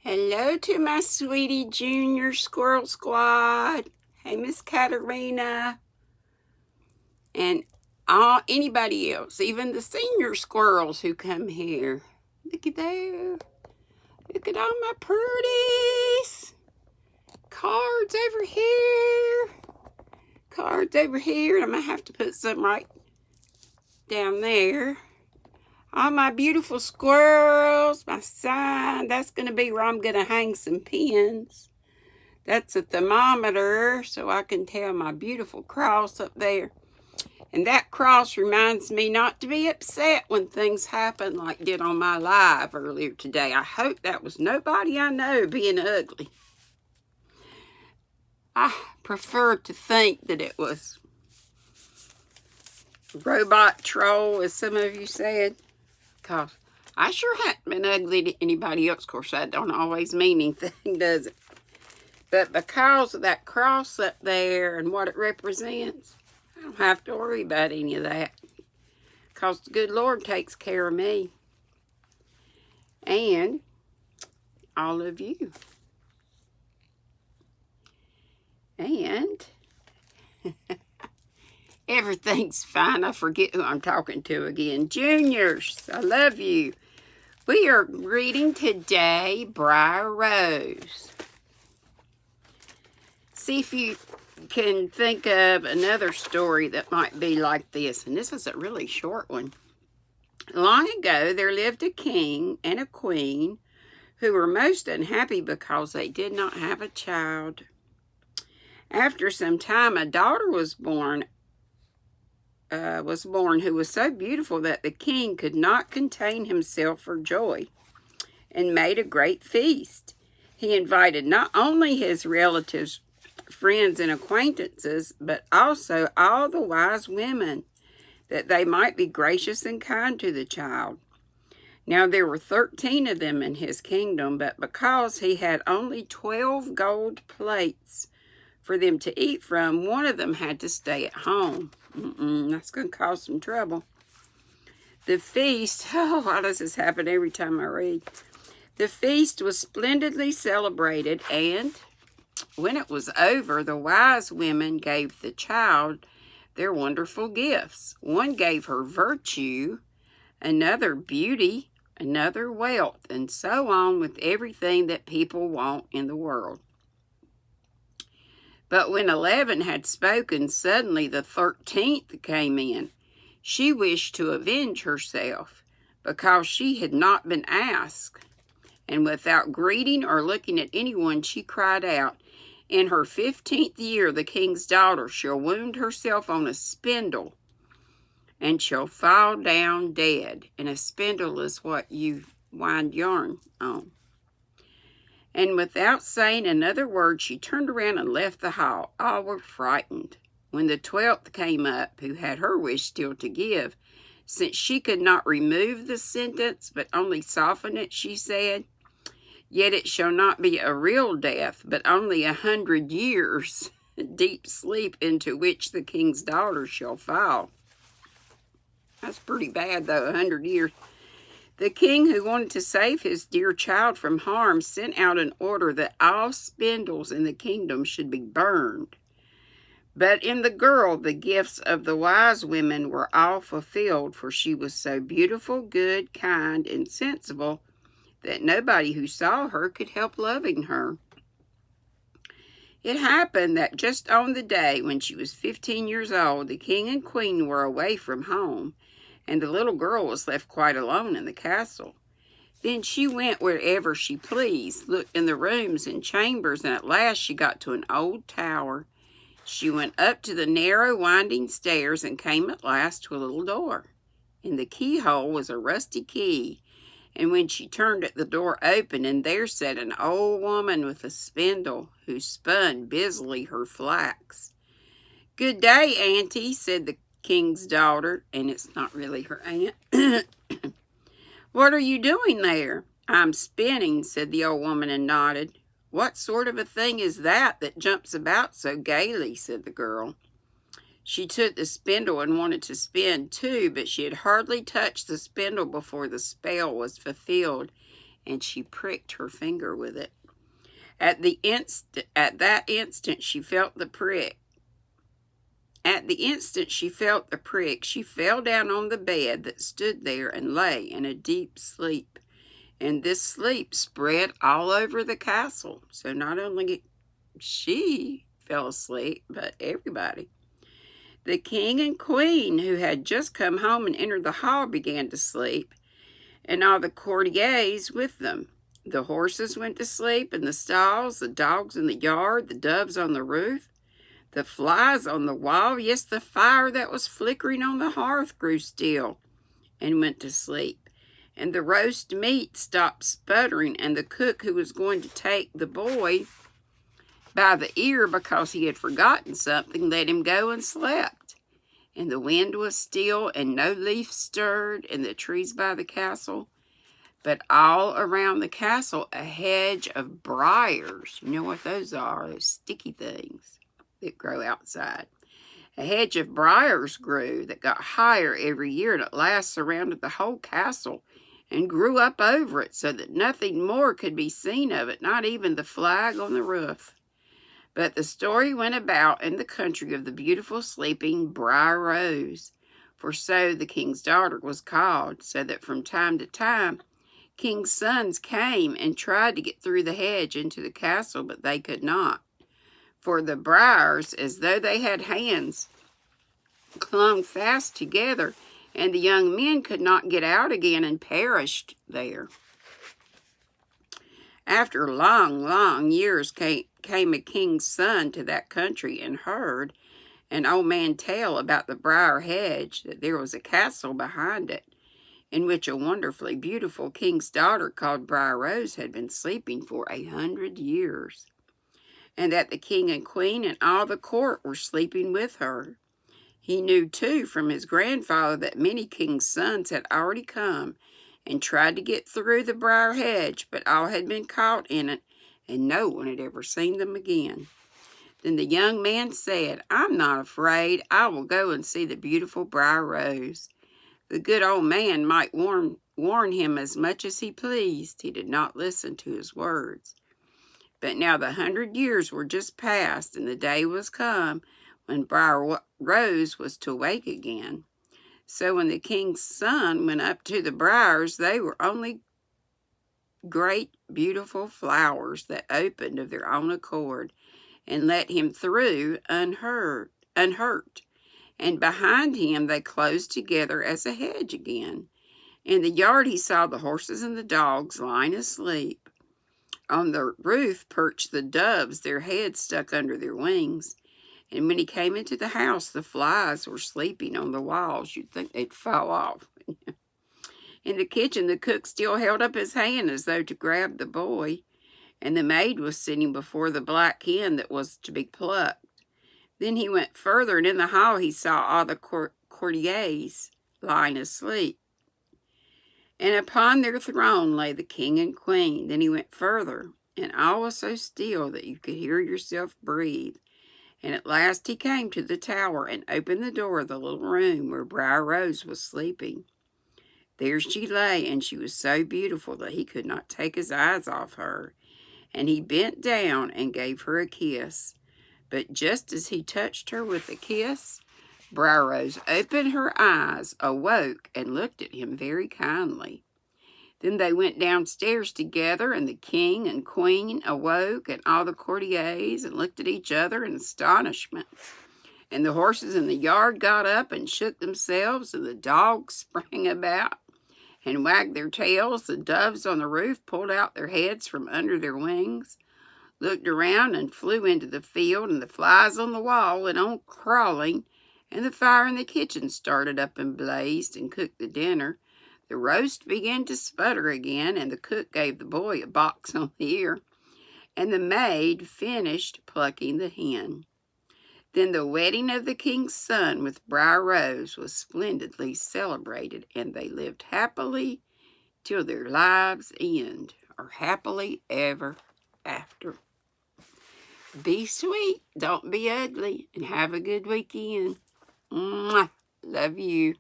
Hello to my sweetie junior squirrel squad. Hey, Miss Katerina. And anybody else, even the senior squirrels who come here. Look at there. Look at all my pretties. Cards over here. Cards over here. I'm going to have to put some right down there. All my beautiful squirrels, my sign. That's going to be where I'm going to hang some pins. That's a thermometer, so I can tell my beautiful cross up there. And that cross reminds me not to be upset when things happen like did on my live earlier today. I hope that was nobody I know being ugly. I prefer to think that it was robot troll, as some of you said. Because I sure haven't been ugly to anybody else. Of course, that don't always mean anything, does it? But because of that cross up there and what it represents, I don't have to worry about any of that. Because the good Lord takes care of me. And all of you. And everything's fine. I forget who I'm talking to again. Juniors, I love you. We are reading today Briar Rose. See if you can think of another story that might be like this. And this is a really short one. Long ago, there lived a king and a queen who were most unhappy because they did not have a child. After some time, a daughter was born who was so beautiful that the king could not contain himself for joy and made a great feast. He invited not only his relatives, friends, and acquaintances, but also all the wise women, that they might be gracious and kind to the child. Now there were 13 of them in his kingdom, but because he had only 12 gold plates for them to eat from, one of them had to stay at home. That's going to cause some trouble. The feast, why does this happen every time I read? The feast was splendidly celebrated, and when it was over, the wise women gave the child their wonderful gifts. One gave her virtue, another beauty, another wealth, and so on with everything that people want in the world. But when 11 had spoken, suddenly the 13th came in. She wished to avenge herself because she had not been asked. And without greeting or looking at anyone, she cried out, "In her 15th year, the king's daughter shall wound herself on a spindle and shall fall down dead." And a spindle is what you wind yarn on. And without saying another word, she turned around and left the hall. All were frightened. When the 12th came up, who had her wish still to give, since she could not remove the sentence, but only soften it, she said, "Yet it shall not be a real death, but only 100 years, deep sleep into which the king's daughter shall fall." That's pretty bad, though, 100 years. The king, who wanted to save his dear child from harm, sent out an order that all spindles in the kingdom should be burned. But in the girl, the gifts of the wise women were all fulfilled, for she was so beautiful, good, kind, and sensible that nobody who saw her could help loving her. It happened that just on the day when she was 15 years old, the king and queen were away from home, and the little girl was left quite alone in the castle. Then she went wherever she pleased, looked in the rooms and chambers, and at last she got to an old tower. She went up to the narrow, winding stairs and came at last to a little door. In the keyhole was a rusty key, and when she turned it, the door opened, and there sat an old woman with a spindle, who spun busily her flax. "Good day, Auntie," said the king's daughter, and it's not really her aunt. "What are you doing there?" "I'm spinning," said the old woman, and nodded. "What sort of a thing is that jumps about so gaily?" said the girl. She took the spindle and wanted to spin too, but she had hardly touched the spindle before the spell was fulfilled, and she pricked her finger with it. At that instant, she felt the prick. At the instant she felt the prick, she fell down on the bed that stood there and lay in a deep sleep. And this sleep spread all over the castle. So not only she fell asleep, but everybody. The king and queen, who had just come home and entered the hall, began to sleep, and all the courtiers with them. The horses went to sleep in the stalls, the dogs in the yard, the doves on the roof, the flies on the wall. Yes, the fire that was flickering on the hearth grew still and went to sleep. And the roast meat stopped sputtering, and the cook who was going to take the boy by the ear because he had forgotten something let him go and slept. And the wind was still, and no leaf stirred in the trees by the castle. But all around the castle, a hedge of briars. You know what those are? Those sticky things that grow outside. A hedge of briars grew that got higher every year, and at last surrounded the whole castle and grew up over it so that nothing more could be seen of it, not even the flag on the roof. But the story went about in the country of the beautiful sleeping Briar Rose, for so the king's daughter was called, so that from time to time king's sons came and tried to get through the hedge into the castle, but they could not. For the briars, as though they had hands, clung fast together, and the young men could not get out again and perished there. After long, long years came a king's son to that country and heard an old man tell about the briar hedge, that there was a castle behind it, in which a wonderfully beautiful king's daughter called Briar Rose had been sleeping for 100 years, and that the king and queen and all the court were sleeping with her. He knew, too, from his grandfather that many king's sons had already come and tried to get through the briar hedge, but all had been caught in it, and no one had ever seen them again. Then the young man said, "I'm not afraid. I will go and see the beautiful Briar Rose." The good old man might warn him as much as he pleased. He did not listen to his words. But now the 100 years were just past, and the day was come when Briar Rose was to wake again. So when the king's son went up to the briars, they were only great, beautiful flowers that opened of their own accord and let him through unhurt. And behind him they closed together as a hedge again. In the yard he saw the horses and the dogs lying asleep. On the roof perched the doves, their heads stuck under their wings. And when he came into the house, the flies were sleeping on the walls. You'd think they'd fall off. In the kitchen, the cook still held up his hand as though to grab the boy, and the maid was sitting before the black hen that was to be plucked. Then he went further, and in the hall he saw all the courtiers lying asleep. And upon their throne lay the king and queen. Then he went further, and all was so still that you could hear yourself breathe. And at last he came to the tower and opened the door of the little room where Briar Rose was sleeping. There she lay, and she was so beautiful that he could not take his eyes off her. And he bent down and gave her a kiss. But just as he touched her with a kiss, Briar Rose opened her eyes, awoke, and looked at him very kindly. Then they went downstairs together, and the king and queen awoke, and all the courtiers, and looked at each other in astonishment. And the horses in the yard got up and shook themselves, and the dogs sprang about and wagged their tails. The doves on the roof pulled out their heads from under their wings, looked around, and flew into the field, and the flies on the wall went on crawling, and the fire in the kitchen started up and blazed and cooked the dinner. The roast began to sputter again, and the cook gave the boy a box on the ear, and the maid finished plucking the hen. Then the wedding of the king's son with Briar Rose was splendidly celebrated, and they lived happily till their lives' end, or happily ever after. Be sweet, don't be ugly, and have a good weekend. Mwah. Love you.